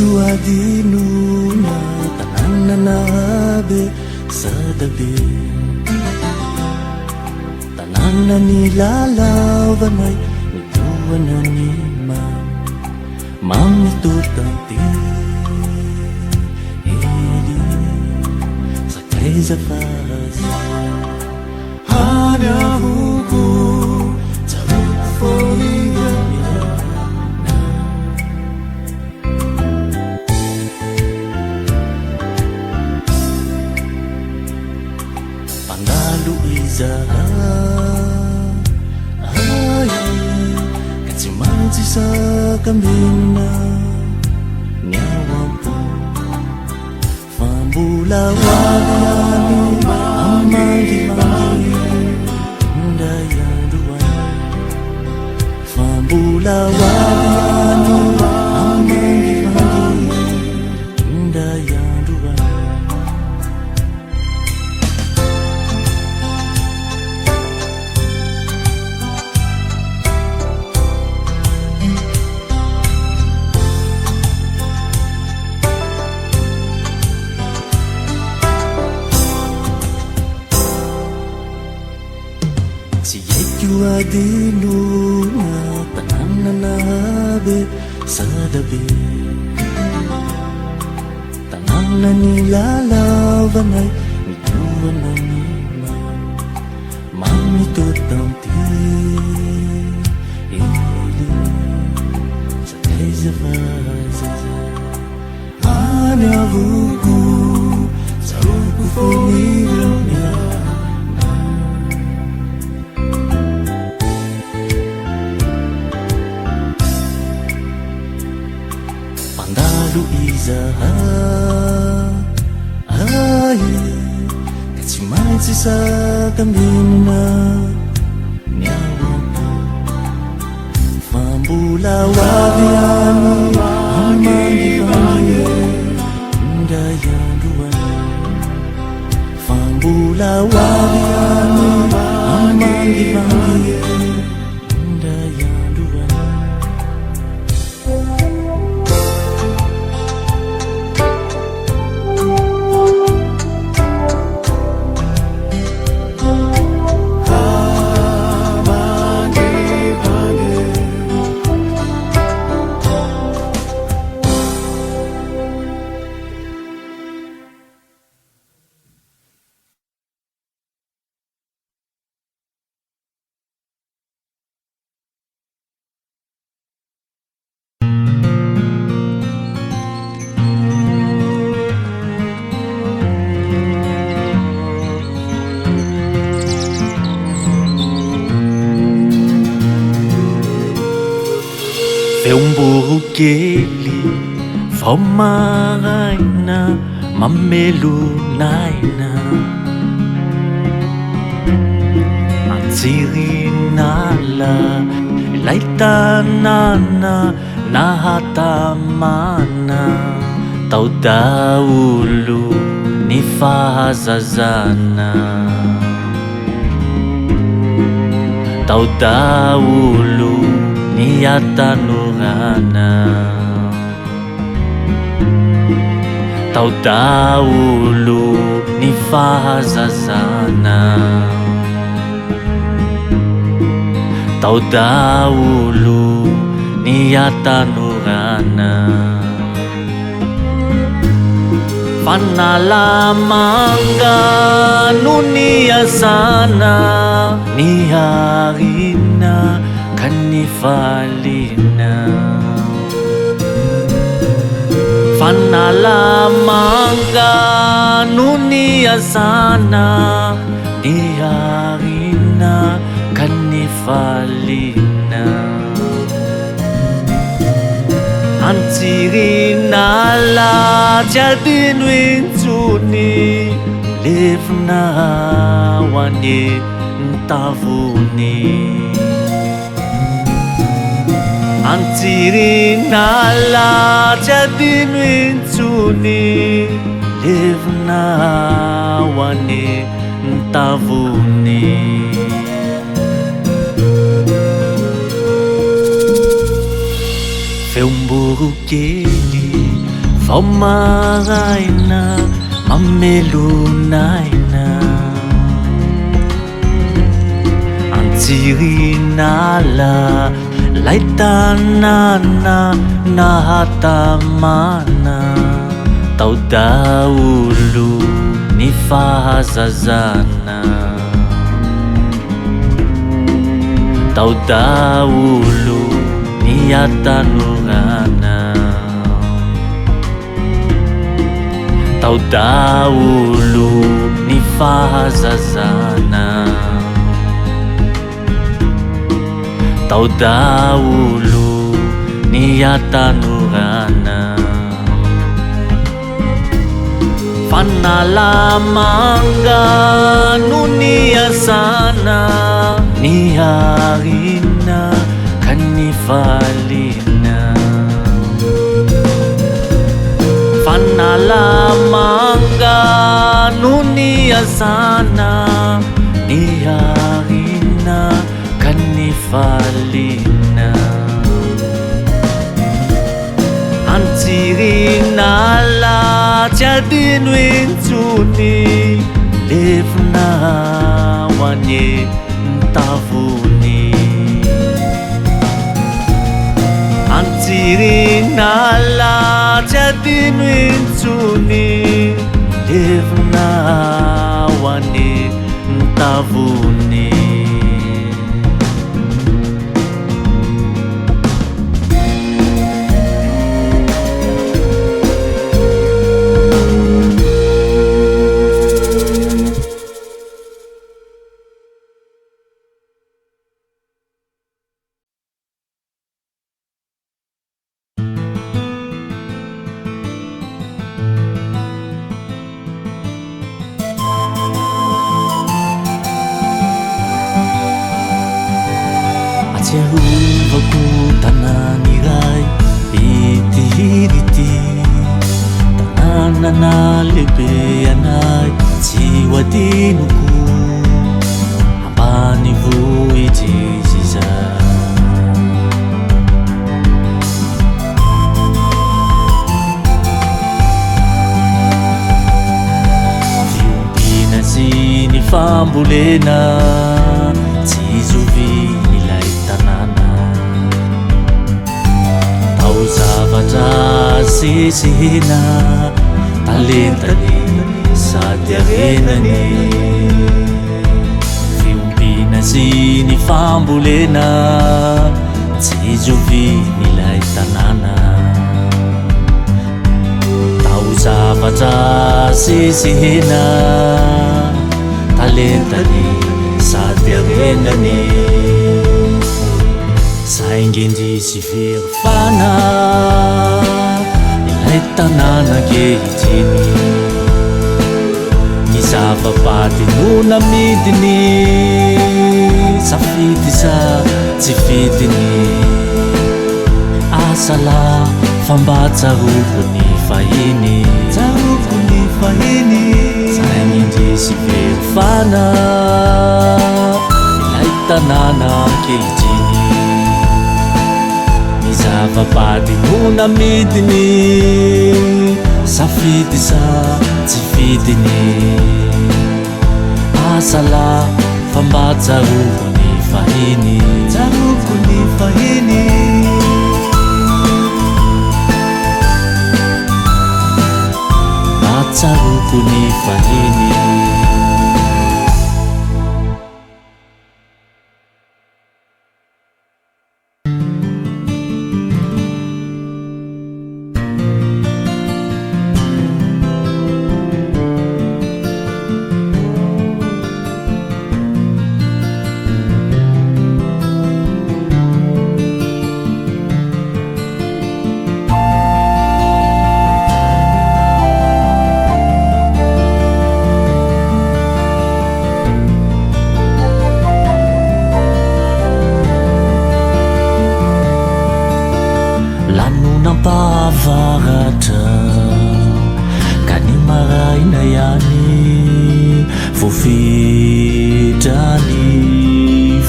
adinuna tanananabe sa tabi. Tanan na nilalawan ay nituwan na ni Ma'am ito tanti Hili sa kaysa fas Hana huku sa ufolia Pangalu izaha Katsimati sa kamina Nyawampu Fambulawani Amagi-magi Ndayang duwan Fambulawani Amagi-magi Ndayang duwan Adinuna tanananabe sa dabi. Tanang na nilalawan ay nituwan na ni Ma'am ito tanti Hili sa kaysa fasa Hana huku sa ufolia Izaha Katsimati sa kamina Nyawampu Fambulawani Amagi-magi Ndayang duwan Fambulawani Amagi-magi Ndayang duwan Keli Fomaraina Mamelunaina Antsirinala Laitanana Nahatamana Taudaulu Nifazazana Taudaulu Niyatanurana Taudaulu Nifazazana Taudaulu Niyatanurana Panalamanga Nuniyasana Niharina Kanifalina Panalamanga Nuniyasana Niharina Kanifalina Antsirinala Jadinwintsuni Livna wani ntavuni Antsirinala Jadinwintsuni Livna wani ntavuni Feu burro keli vao maraina mamelonaina antsirinala lay tanàna nahatamana tao daholo ny fahazazana tao daholo ny atanorana tao daholo ny fahazazana tao daholo ny atanorana fanalamanga no ny asana ny harina ka ny valina fanalamanga no ny asana ny harina ka ny valina antsirinala tsy adino intsony levona ho anye ntavony antsirinala tsy adino intsony levona ho anye ntavony Atsiarovako tanàna iray itirity tanàna lehibe anay tsy ho adinoko ambanivohitry izy izay fiompiana sy ny fambolena tsy zoviny ilay tanàna tao zavatra sesena talentany sady arenany fiompiana sy ny fambolena tsy zoviny ilay tanàna tao zavatra sesena talentany sady arenany saingendrisy verifana ilay tanàna kehitriny ny zavapaty no namidiny safidy sa tsy fidiny asala fambatsaroko ny fahiny tsaroko ny fahiny saingendrisy verifana ilay tanàna kehitriny ny zavapaty no namidiny safidy sa tsy fidiny asala fambatsaroko ny fahiny tsaroko ny fahiny tsaroko ny fahiny nampavaratra ka ny maraina ihany voafetrany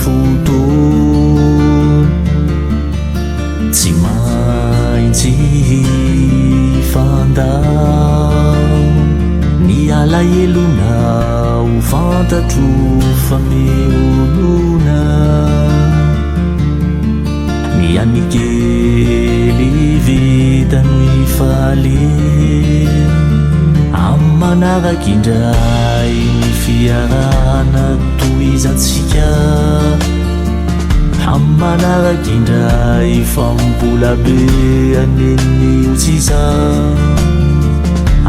fotoana tsy maintsy fandao ny alaelonao fantatro fa meonona ny anikely vitany fale ammanarakaindray ny fiarana toizatsika ammanarakaindray fambola be aneny otsiza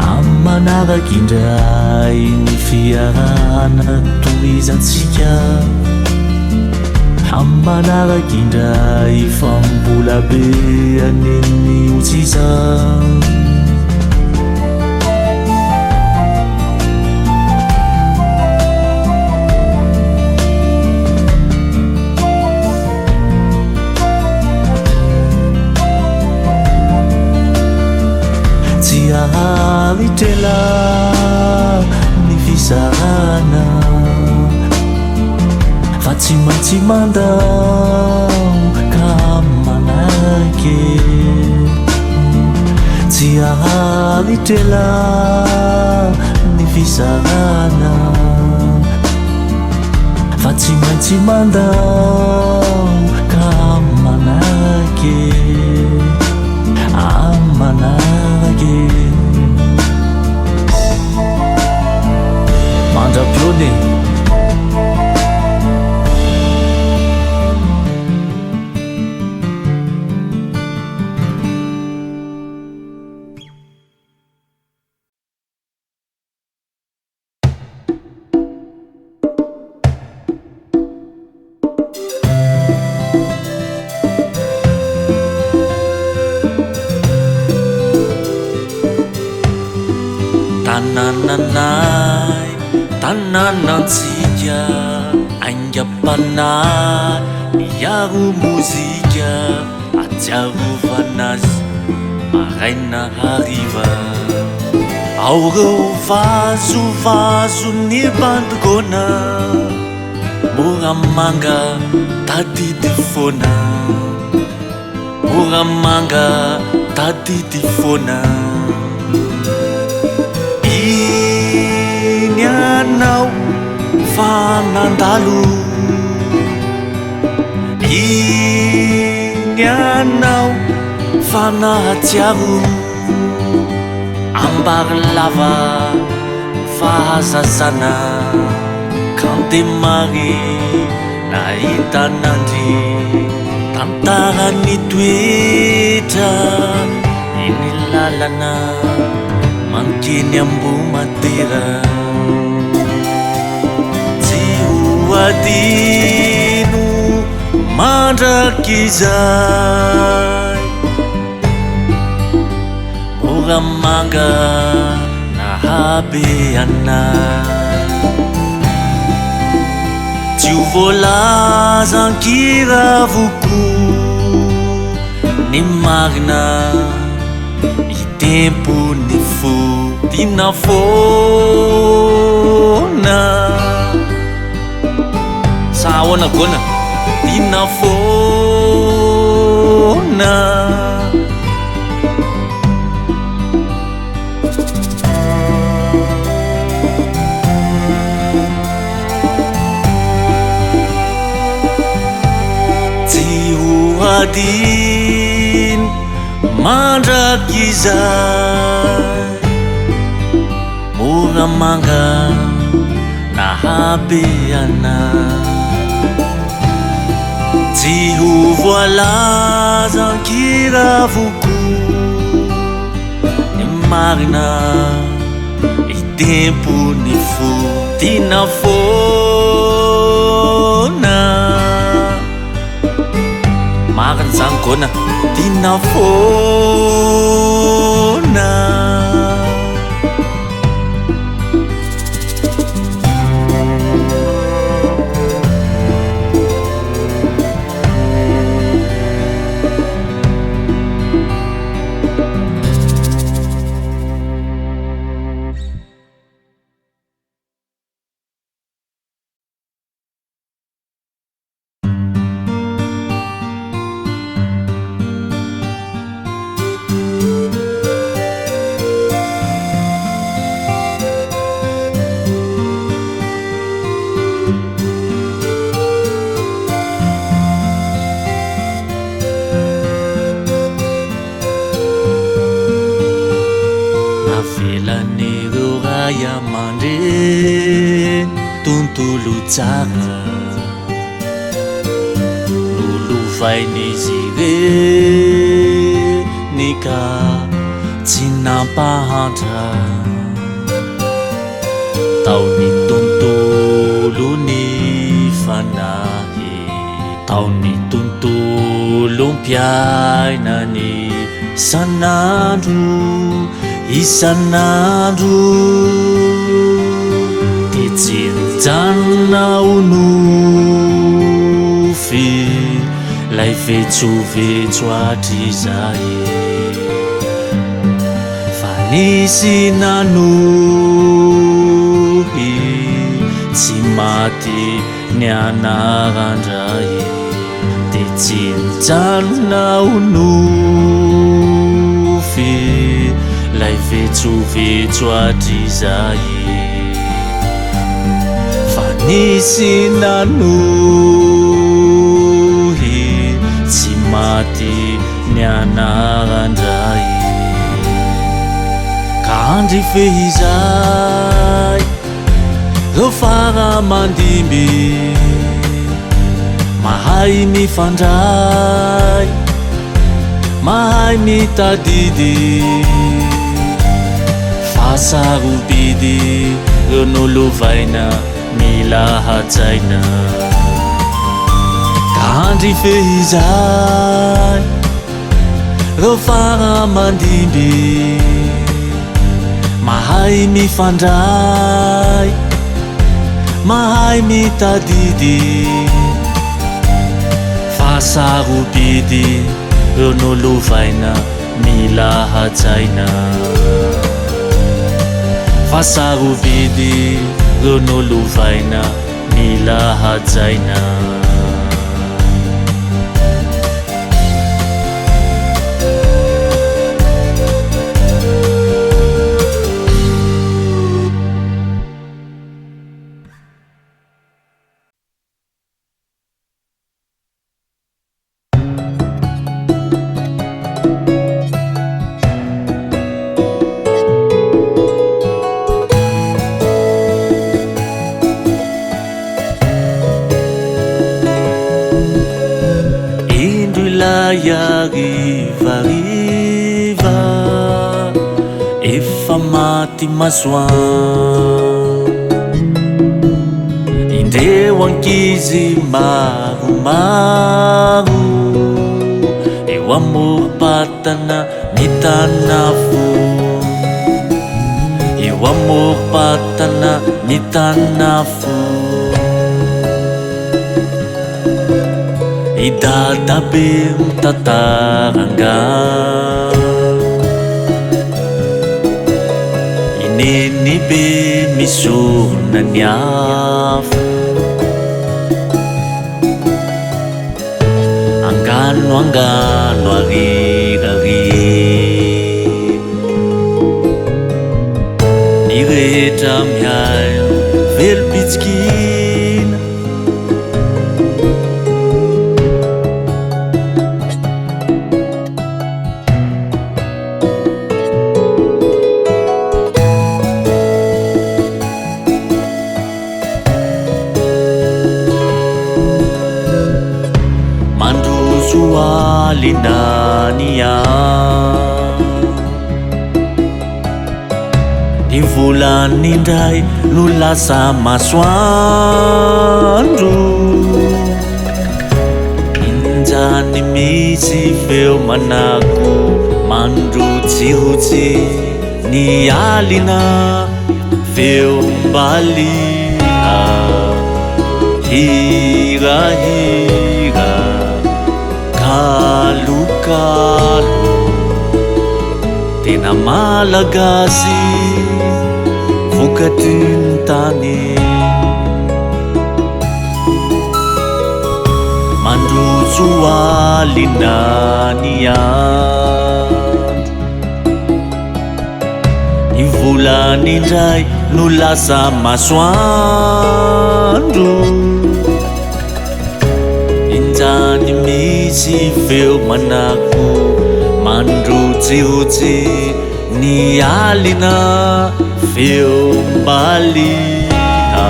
ammanarakaindray ny fiarana toizatsika ammanarakaindray fambola be aneny otsiza Tela ny fisarana fa tsy maintsy mandao ka manake tsy aharitrela ny fisarana fa tsy maintsy mandao ka manake amanake mandrapione tanananay tananansika aingapanay miaro mozika atsiarovanazy maraina hariva ao reo vazovazo ny bandogona moramanga tadidy fona moramanga tadidy fona Inyanau fanandalo Inyanau fanahatsiaro ambar lava fahazazana kandemary nahitanandry tantarany toetra iny lalana mankeny ambo matera tsy hoadino mandrakizay moramanga nahabe anay tsy ho voalazankiravoko ny marina tempo ny fo tina fona saona gona tina fona tsy hoadin mandrakizay moramanga nahabe anay tsy ho voalazankiravoko ny marina itempo ny fo tina fona marina zany gona tina fona raya mande tuntulu jaga lulu vai ni zige nika cina pahanta tau ni tuntulu ni fanahi tau ni tuntulu piai nani sanadu isanadu Tijinjana unufi lai vecho atizai fanisi nanuhi tsy maty nianarandray Tijinjana unufi lai vecho atizai Fanisi nanuhi tsy maty nianarandray Kandry fehizay reo faramandimby mahay mifandray mahay mitadidy fasarobidy reo nolovaina mila hajaina Kandry fehizay reo faramandimby mahay mifandray mahay mitadidy fasarobidy reo nolovaina mila hajaina fasarobidy reo nolovaina mila hajaina Yagivariva efa maty masoandro indreo ankizy maromaro eo amorom-patana mitana fo eo amorom-patana mitana fo Idadabe mtataranga Ineni be misorona ny afo Angano arirari Ny rehetra mihay velopitsikina Linania Ny volana indray no lasa masoandro Injany misy feo manako mandrotsirotsy ny alina feo mbaliha hirahira Kalukalo tena malagasy vokatry ny tany mandroso alina ny andro ny volana indray no lasa masoandro Injany misy feo manako mandrotsirotsy Ny alina feo mbaliha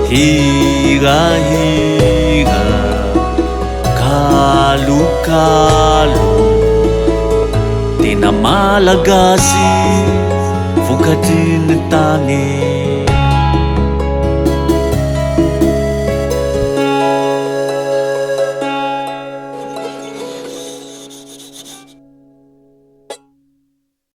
hirahira kalokalo tena malagasy vokatry ny tany